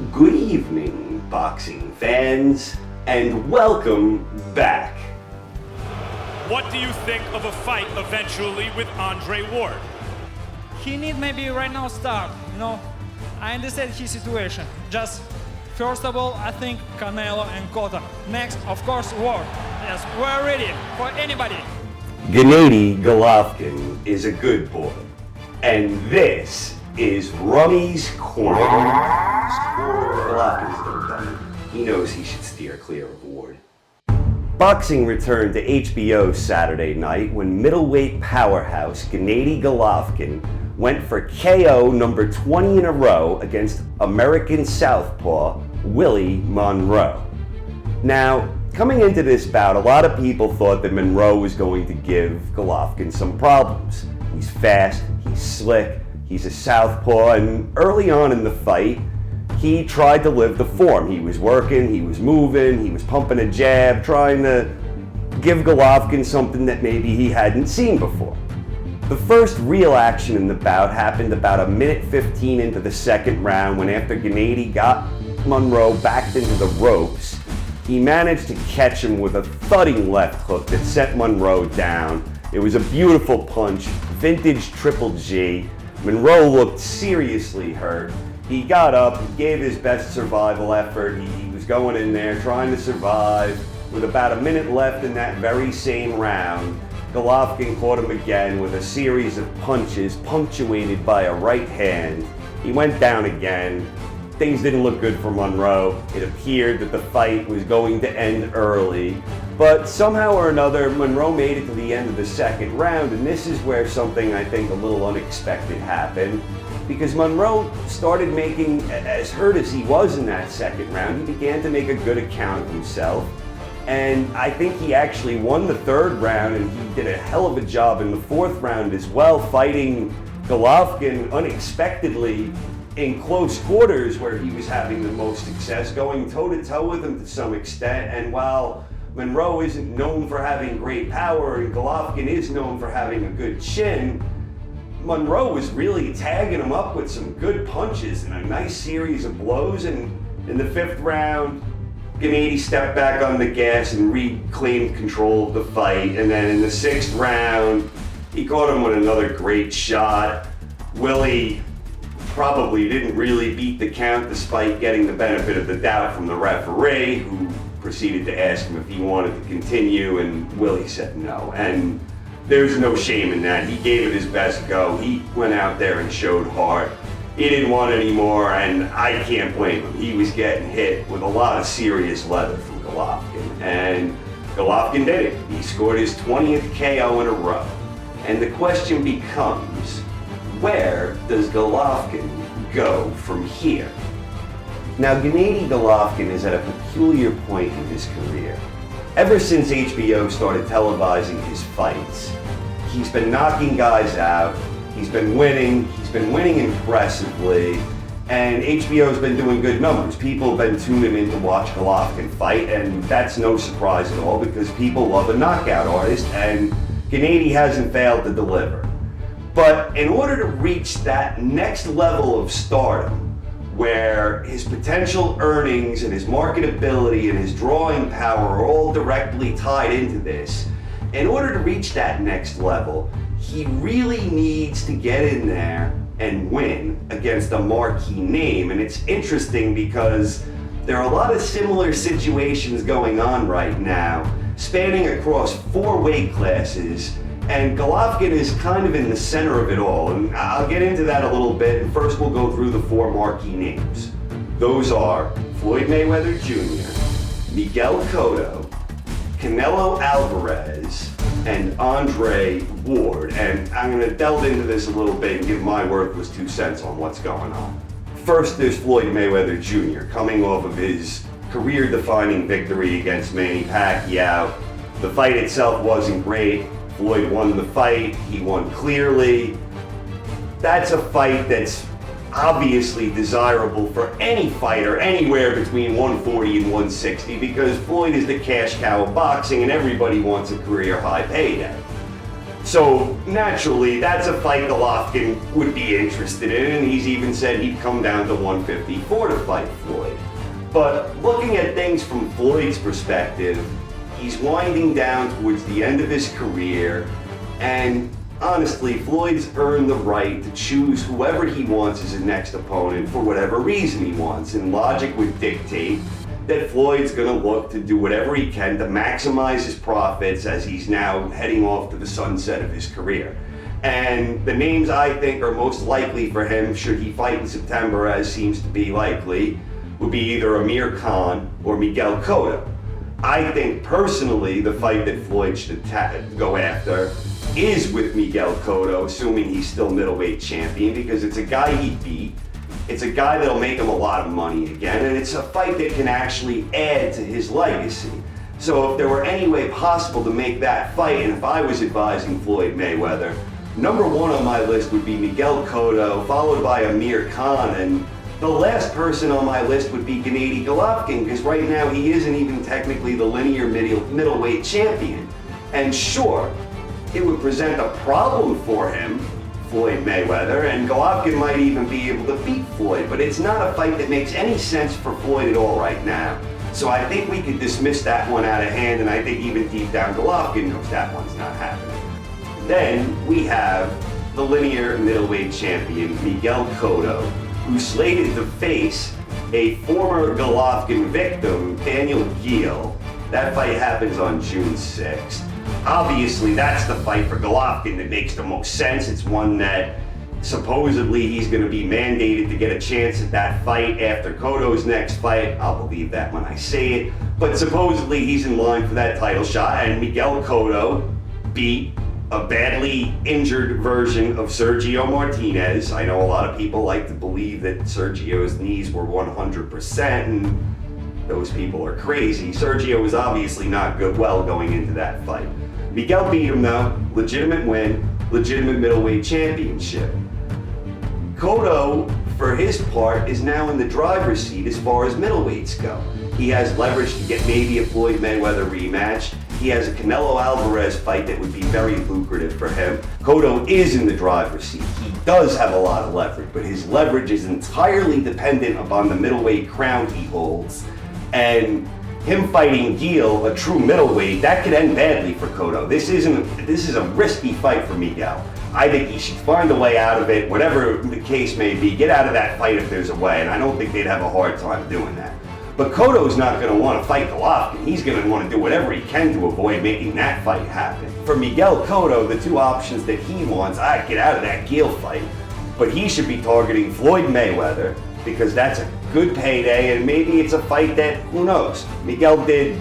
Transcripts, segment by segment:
Good evening, boxing fans, and welcome back. What do you think of a fight eventually with Andre Ward? He need maybe right now start, I understand his situation. Just, first of all, I think Canelo and Cotto. Next, of course, Ward. Yes, we're ready for anybody. Gennady Golovkin is a good boy, and this is Rummy's Corner. Golovkin's still done. He knows he should steer clear of Ward. Boxing returned to HBO Saturday night when middleweight powerhouse Gennady Golovkin went for KO number 20 in a row against American southpaw Willie Monroe. Now, coming into this bout, a lot of people thought that Monroe was going to give Golovkin some problems. He's fast, he's slick, he's a southpaw, and early on in the fight, he tried to live the form. He was working, he was moving, he was pumping a jab, trying to give Golovkin something that maybe he hadn't seen before. The first real action in the bout happened about a minute 15 into the second round when after Gennady got Monroe backed into the ropes, he managed to catch him with a thudding left hook that sent Monroe down. It was a beautiful punch, vintage Triple G. Monroe looked seriously hurt. He got up, he gave his best survival effort. He was going in there trying to survive. With about a minute left in that very same round, Golovkin caught him again with a series of punches punctuated by a right hand. He went down again. Things didn't look good for Monroe. It appeared that the fight was going to end early, but somehow or another, Monroe made it to the end of the second round, and this is where something I think a little unexpected happened, because Monroe started making, as hurt as he was in that second round, he began to make a good account of himself, and I think he actually won the third round, and he did a hell of a job in the fourth round as well, fighting Golovkin unexpectedly in close quarters where he was having the most success, going toe-to-toe with him to some extent. And while Monroe isn't known for having great power and Golovkin is known for having a good chin, Monroe was really tagging him up with some good punches and a nice series of blows. And in the fifth round, Gennady stepped back on the gas and reclaimed control of the fight. And then in the sixth round, he caught him with another great shot. Willie probably didn't really beat the count despite getting the benefit of the doubt from the referee, who proceeded to ask him if he wanted to continue, and Willie said no. And there's no shame in that. He gave it his best go. He went out there and showed heart. He didn't want any more, and I can't blame him. He was getting hit with a lot of serious leather from Golovkin, and Golovkin did it. He scored his 20th KO in a row. And the question becomes, where does Golovkin go from here? Now, Gennady Golovkin is at a peculiar point in his career. Ever since HBO started televising his fights, he's been knocking guys out, he's been winning impressively, and HBO's been doing good numbers. People have been tuning in to watch Golovkin fight, and that's no surprise at all because people love a knockout artist, and Gennady hasn't failed to deliver. But in order to reach that next level of stardom, where his potential earnings and his marketability and his drawing power are all directly tied into this, in order to reach that next level, he really needs to get in there and win against a marquee name. And it's interesting because there are a lot of similar situations going on right now, spanning across 4 weight classes. And Golovkin is kind of in the center of it all, and I'll get into that a little bit, and first we'll go through the 4 marquee names. Those are Floyd Mayweather Jr., Miguel Cotto, Canelo Alvarez, and Andre Ward. And I'm going to delve into this a little bit and give my worthless 2 cents on what's going on. First, there's Floyd Mayweather Jr., coming off of his career-defining victory against Manny Pacquiao. The fight itself wasn't great. Floyd won the fight, he won clearly. That's a fight that's obviously desirable for any fighter anywhere between 140 and 160 because Floyd is the cash cow of boxing and everybody wants a career high payday. So naturally, that's a fight Golovkin would be interested in, and he's even said he'd come down to 154 to fight Floyd. But looking at things from Floyd's perspective, he's winding down towards the end of his career, and honestly, Floyd's earned the right to choose whoever he wants as his next opponent for whatever reason he wants, and logic would dictate that Floyd's gonna look to do whatever he can to maximize his profits as he's now heading off to the sunset of his career. And the names I think are most likely for him, should he fight in September, as seems to be likely, would be either Amir Khan or Miguel Cotto. I think personally the fight that Floyd should go after is with Miguel Cotto, assuming he's still middleweight champion, because it's a guy he beat, it's a guy that'll make him a lot of money again, and it's a fight that can actually add to his legacy. So if there were any way possible to make that fight, and if I was advising Floyd Mayweather, number one on my list would be Miguel Cotto, followed by Amir Khan, and the last person on my list would be Gennady Golovkin, because right now he isn't even technically the linear middleweight champion. And sure, it would present a problem for him, Floyd Mayweather, and Golovkin might even be able to beat Floyd, but it's not a fight that makes any sense for Floyd at all right now. So I think we could dismiss that one out of hand, and I think even deep down Golovkin knows that one's not happening. Then we have the linear middleweight champion, Miguel Cotto, who's slated to face a former Golovkin victim, Daniel Geale. That fight happens on June 6th. Obviously, that's the fight for Golovkin that makes the most sense. It's one that supposedly he's going to be mandated to get a chance at that fight after Cotto's next fight. I'll believe that when I say it. But supposedly he's in line for that title shot, and Miguel Cotto beat a badly injured version of Sergio Martinez. I know a lot of people like to believe that Sergio's knees were 100%, and those people are crazy. Sergio was obviously not well going into that fight. Miguel beat him though, legitimate win, legitimate middleweight championship. Cotto, for his part, is now in the driver's seat as far as middleweights go. He has leverage to get maybe a Floyd Mayweather rematch. He has a Canelo Alvarez fight that would be very lucrative for him. Cotto is in the driver's seat. He does have a lot of leverage, but his leverage is entirely dependent upon the middleweight crown he holds. And him fighting Geale, a true middleweight, that could end badly for Cotto. This is a risky fight for Miguel. I think he should find a way out of it, whatever the case may be. Get out of that fight if there's a way, and I don't think they'd have a hard time doing that. But Cotto's not going to want to fight Golovkin. He's going to want to do whatever he can to avoid making that fight happen. For Miguel Cotto, the two options that he wants, I'd get out of that Geale fight, but he should be targeting Floyd Mayweather, because that's a good payday, and maybe it's a fight that, who knows? Miguel did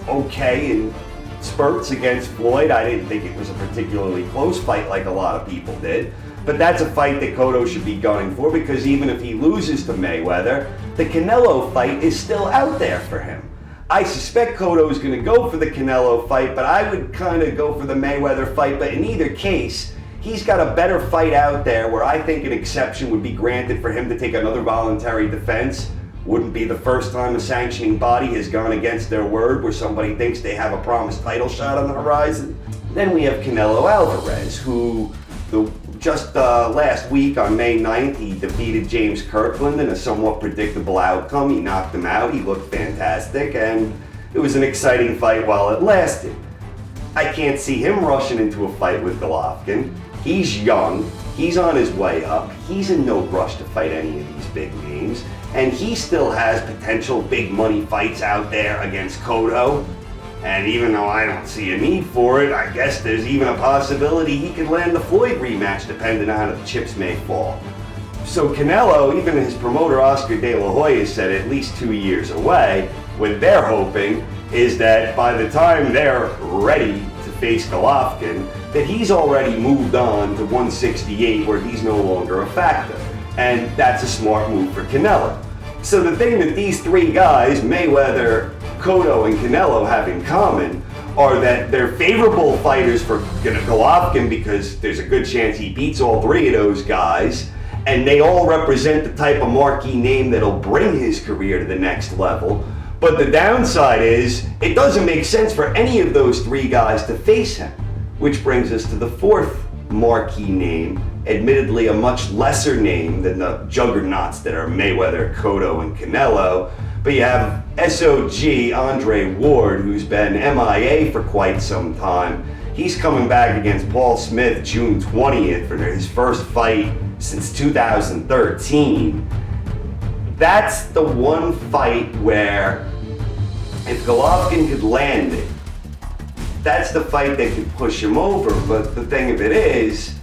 okay in spurts against Floyd. I didn't think it was a particularly close fight like a lot of people did, but that's a fight that Cotto should be gunning for, because even if he loses to Mayweather, the Canelo fight is still out there for him. I suspect Cotto's going to go for the Canelo fight, but I would kind of go for the Mayweather fight, but in either case, he's got a better fight out there where I think an exception would be granted for him to take another voluntary defense. Wouldn't be the first time a sanctioning body has gone against their word where somebody thinks they have a promised title shot on the horizon. Then we have Canelo Alvarez, who just last week on May 9th, he defeated James Kirkland in a somewhat predictable outcome. He knocked him out, he looked fantastic, and it was an exciting fight while it lasted. I can't see him rushing into a fight with Golovkin. He's young, he's on his way up, he's in no rush to fight any of these big names, and he still has potential big money fights out there against Cotto. And even though I don't see a need for it, I guess there's even a possibility he could land the Floyd rematch depending on how the chips may fall. So Canelo, even his promoter Oscar De La Hoya said at least 2 years away. What they're hoping is that by the time they're ready to face Golovkin, that he's already moved on to 168 where he's no longer a factor. And that's a smart move for Canelo. So the thing that these three guys, Mayweather, Cotto, and Canelo, have in common are that they're favorable fighters for Golovkin because there's a good chance he beats all three of those guys, and they all represent the type of marquee name that'll bring his career to the next level. But the downside is, it doesn't make sense for any of those three guys to face him. Which brings us to the fourth marquee name, admittedly a much lesser name than the juggernauts that are Mayweather, Cotto, and Canelo. But you have SOG Andre Ward, who's been MIA for quite some time. He's coming back against Paul Smith June 20th for his first fight since 2013. That's the one fight where, if Golovkin could land it, that's the fight that could push him over. But the thing of it is,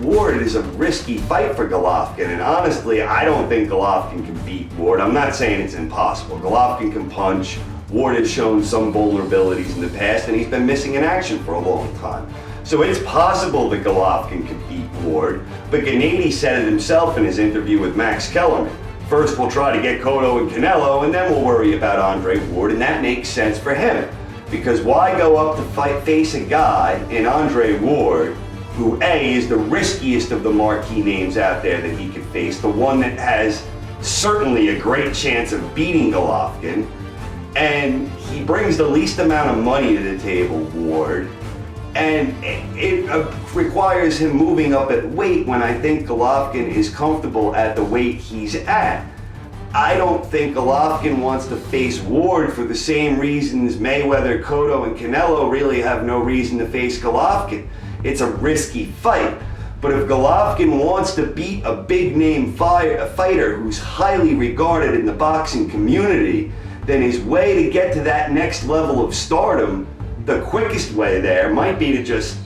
Ward is a risky fight for Golovkin, and honestly, I don't think Golovkin can beat Ward. I'm not saying it's impossible. Golovkin can punch. Ward has shown some vulnerabilities in the past, and he's been missing in action for a long time. So it's possible that Golovkin could beat Ward, but Gennady said it himself in his interview with Max Kellerman. First, we'll try to get Cotto and Canelo, and then we'll worry about Andre Ward, and that makes sense for him. Because why go up to face a guy in Andre Ward who A, is the riskiest of the marquee names out there that he could face, the one that has certainly a great chance of beating Golovkin, and he brings the least amount of money to the table, Ward, and it requires him moving up at weight when I think Golovkin is comfortable at the weight he's at. I don't think Golovkin wants to face Ward for the same reasons Mayweather, Cotto, and Canelo really have no reason to face Golovkin. It's a risky fight. But if Golovkin wants to beat a big name fighter who's highly regarded in the boxing community, then his way to get to that next level of stardom, the quickest way there might be to just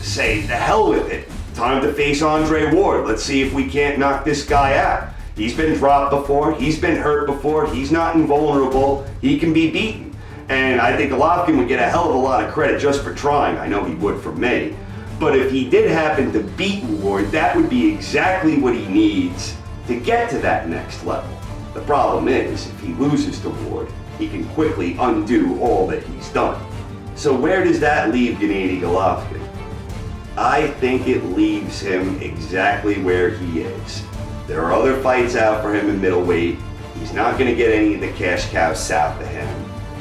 say, the hell with it. Time to face Andre Ward. Let's see if we can't knock this guy out. He's been dropped before, he's been hurt before, he's not invulnerable, he can be beaten. And I think Golovkin would get a hell of a lot of credit just for trying. I know he would from me. But if he did happen to beat Ward, that would be exactly what he needs to get to that next level. The problem is, if he loses to Ward, he can quickly undo all that he's done. So where does that leave Gennady Golovkin? I think it leaves him exactly where he is. There are other fights out for him in middleweight. He's not going to get any of the cash cows south of him.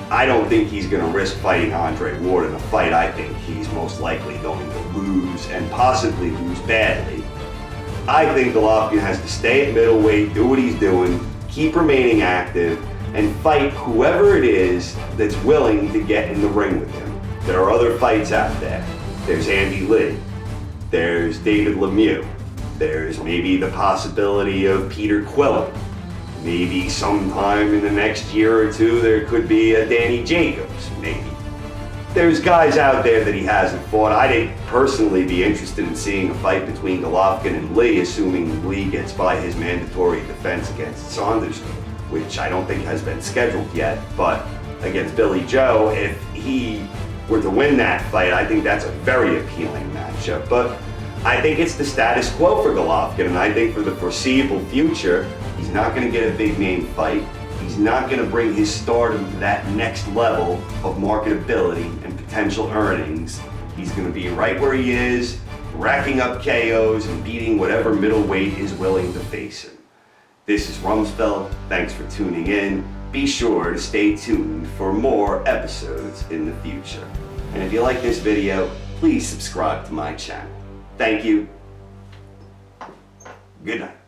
I don't think he's going to risk fighting Andre Ward in a fight I think he's most likely going to lose, and possibly lose badly. I think Golovkin has to stay at middleweight, do what he's doing, keep remaining active, and fight whoever it is that's willing to get in the ring with him. There are other fights out there. There's Andy Lee. There's David Lemieux. There's maybe the possibility of Peter Quillen. Maybe sometime in the next year or two there could be a Danny Jacobs, maybe. There's guys out there that he hasn't fought. I'd personally be interested in seeing a fight between Golovkin and Lee, assuming Lee gets by his mandatory defense against Saunders, which I don't think has been scheduled yet, but against Billy Joe, if he were to win that fight, I think that's a very appealing matchup. But I think it's the status quo for Golovkin, and I think for the foreseeable future, he's not going to get a big name fight. He's not going to bring his stardom to that next level of marketability and potential earnings. He's going to be right where he is, racking up KOs and beating whatever middleweight is willing to face him. This is Rumsfeld. Thanks for tuning in. Be sure to stay tuned for more episodes in the future. And if you like this video, please subscribe to my channel. Thank you. Good night.